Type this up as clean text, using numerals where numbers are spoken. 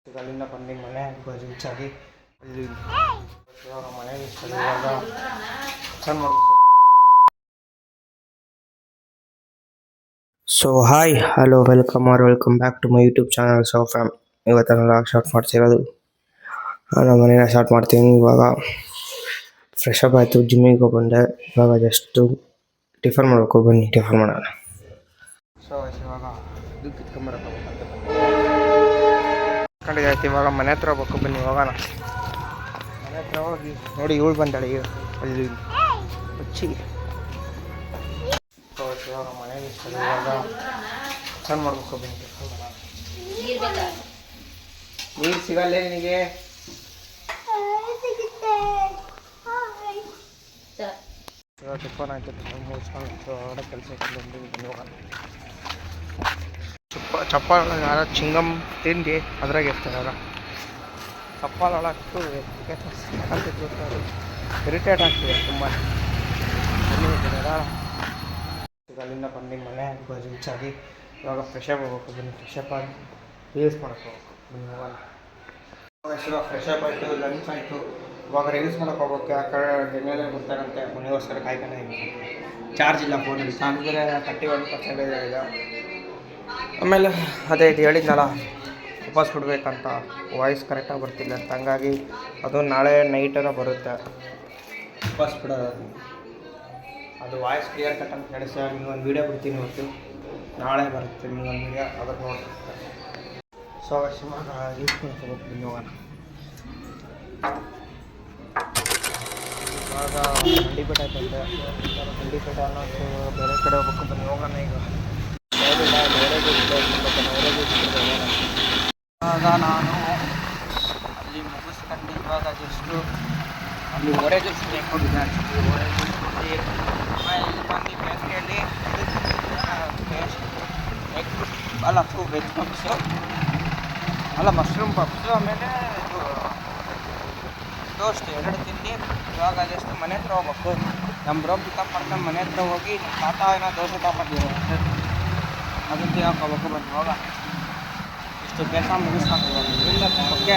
ಅಲ್ಲಿಂದ ಬಂದು ಮನೆ ರೀಚಾಗಿ ಅಲ್ಲಿ ಇವಾಗ ಮನೆಗೆ ಇವಾಗ ಚೆಂದ ಮಾಡಬೇಕು. So hi hello welcome back to my YouTube channel. So fam ಇವತ್ತೆಲ್ಲ ಶಾರ್ಟ್ ಮಾಡ್ತಿರೋದು ನಮ್ಮ ಮನೇನ ಸ್ಟಾರ್ಟ್ ಮಾಡ್ತೀನಿ. ಇವಾಗ ಫ್ರೆಶ್ ಅಪ್ ಆಯಿತು, ಜಿಮ್ಮಿಗೆ ಬಂದೆ. ಇವಾಗ ಜಸ್ಟು ಟಿಫನ್ ಮಾಡಬೇಕು, ಬನ್ನಿ ಟಿಫನ್ ಮಾಡೋಣ. ಸೊ ಇವಾಗ ಇದು ಕಿತ್ಕೊಂಬರಬೇಕಂತ ಕಂಡಿದ್ದಾಯ್ತು. ಇವಾಗ ಮನೆ ಹತ್ರ ಹೋಗ್ಬೇಕು, ಬನ್ನಿ ಹೋಗೋಣ. ಮನೆ ಹತ್ರ ಹೋಗಿ ನೋಡಿ ಇವಳು ಬಂದಾಳೆ ಅಲ್ಲಿ ಹಚ್ಚಿ. ಸೊ ಇವಾಗ ಮನೆಗೆ ಇವಾಗ ಚೆಂದ ಮಾಡ್ಬೇಕು, ಬನ್ನಿ ಟಿಫನ್ ಮಾಡೋಣ. ನೀರು ಸಿಗಲ್ಲ ನಿನಗೆ? ಇವಾಗ ಟಿಫನ್ ಆಯ್ತು, ಮುಗಿಸ್ಕೊಂಡು ಹೊರಗಡೆ ಕೆಲಸ ಬಂದು ಹೋಗೋಣ. ಚಪ್ಪಾಳ ಯಾರ ಚಿಂಗಮ್ ತಿಂದು ಅದ್ರಾಗ ಇರ್ತಾರ. ಚಪ್ಪಾಳ ಒಳಟ್ಟು ಗೊತ್ತಾಗ ಇರಿಟೇಟ್ ಆಗ್ತಿದೆ ತುಂಬ. ಅಲ್ಲಿಂದ ಬಂದು ಮನೆ ರೀಚಾಗಿ ಇವಾಗ ಫ್ರೆಶ್ ಅಪ್ ಹೋಗ್ಬೇಕು, ಬನ್ನಿ ಫ್ರೆಶ್ ಅಪ್ ಆಗಿ ರೀಲ್ಸ್ ಮಾಡೋಕ್ಕೆ ಹೋಗ್ಬೇಕು, ಬನ್ನಿ ಹೋಗೋಣ. ಇವಾಗ ಫ್ರೆಶ್ ಅಪ್ ಆಯಿತು, ಲಂಚ್ ಆಯಿತು. ಇವಾಗ ರೀಲ್ಸ್ ಮಾಡೋಕ್ಕೆ ಹೋಗೋಕ್ಕೆ ಆ ಕಡೆ ಬೆಂಗಳೂರಲ್ಲಿ ಗೊತ್ತಾಗಂತೆ ಮನೆಗೋಸ್ಕರ ಕಾಯ್ತಾನೆ ಇದ್ದೀನಿ. ಚಾರ್ಜ್ ಇಲ್ಲ ಫೋನಲ್ಲಿ, ಚಾರ್ಜ್ 31% ಇದೆ. ಆಮೇಲೆ ಅದೇ ಇದು ಹೇಳಿದ್ನಲ್ಲ ವಾಪಸ್ ಬಿಡಬೇಕಂತ, ವಾಯ್ಸ್ ಕರೆಕ್ಟಾಗಿ ಬರ್ತಿಲ್ಲ ಅಂತ, ಹಂಗಾಗಿ ಅದು ನಾಳೆ ನೈಟರ ಬರುತ್ತೆ ವಾಪಸ್ ಬಿಡೋದು. ಅದು ವಾಯ್ಸ್ ಕ್ಲಿಯರ್ ಕಟ್ ಅಂತ ಹೇಳಿಸಿ ನಿಮ್ಗೊಂದು ವೀಡಿಯೋ ಬಿಡ್ತೀನಿ ಇವತ್ತು, ನಾಳೆ ಬರುತ್ತೆ ನಿಮ್ಗೊಂದು ವೀಡಿಯೋ, ಅದಕ್ಕೆ ನೋಡ್ತಾರೆ. ಸೊ ಶಿವಾಗ ಯೂಸ್ ಮಾಡ್ಕೋಬೇಕು, ಬನ್ನಿ ಹೋಗೋಣ. ಇವಾಗ ಹಂಡಿಪೇಟೆ ಆಯ್ತಂತೆ, ಹಂಡಿಪೇಟೆ ಅನ್ನೋದು ಬೇರೆ ಕಡೆ ಹೋಗ್ಬೇಕು, ಬನ್ನಿ ಹೋಗೋಣ. ಈಗ ಇವಾಗ ನಾನು ಅಲ್ಲಿ ಮುಗಿಸ್ಕೊಂಡು ಇವಾಗ ಜಸ್ಟು ಅಲ್ಲಿ ಒಡೆ ಜ್ಯೂಸ್ ಬೇಕೊಂಡಿದ್ದೆ. ಒಡೆ ಜ್ಯೂಸ್ ಕೊಟ್ಟು ಇಲ್ಲಿ ಬಂದು ಬೇಕರಿಯಲ್ಲಿ ಎಗ್ ಅಲ್ಲ ವೆಜ್ ಪಪ್ಸು ಅಲ್ಲ ಮಶ್ರೂಮ್ ಪಪ್ಸು, ಆಮೇಲೆ ಇದು ಟೋಸ್ಟ್ ಎರಡು ತಿಂದು ಇವಾಗ ಜಸ್ಟ್ ಮನೆ ಹತ್ರ ಹೋಗ್ಬೇಕು. ನಮ್ಮ ಬ್ರೋ ಪಿಕಪ್ ಮಾಡ್ಕೊಂಡು ಮನೆ ಹತ್ರ ಹೋಗಿ ನಮ್ಮ ತಾತ ಏನೋ ದೋಸೆ ತಗೊಂಡಿರೋ ಅದಕ್ಕೆ ಹಾಕೋಬೇಕು, ಬನ್ನಿ ಹೋಗ. ಇಷ್ಟು ಕೆಲಸ ಮುಗಿಸ್ಕೊಂಡು ಓಕೆ.